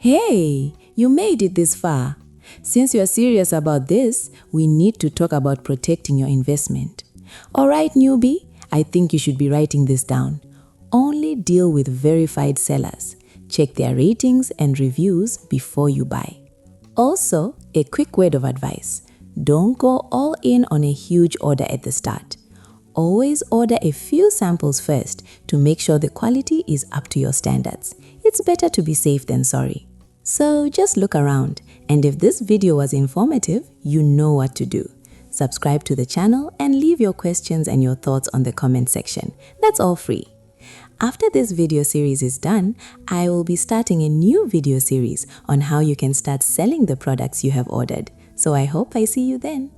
Hey, you made it this far. Since you are serious about this, we need to talk about protecting your investment. Alright, newbie, I think you should be writing this down. Only deal with verified sellers. Check their ratings and reviews before you buy. Also, a quick word of advice. Don't go all in on a huge order at the start. Always order a few samples first to make sure the quality is up to your standards. It's better to be safe than sorry. So just look around, and if this video was informative, you know what to do. Subscribe to the channel and leave your questions and your thoughts on the comment section. That's all free. After this video series is done, I will be starting a new video series on how you can start selling the products you have ordered. So I hope I see you then.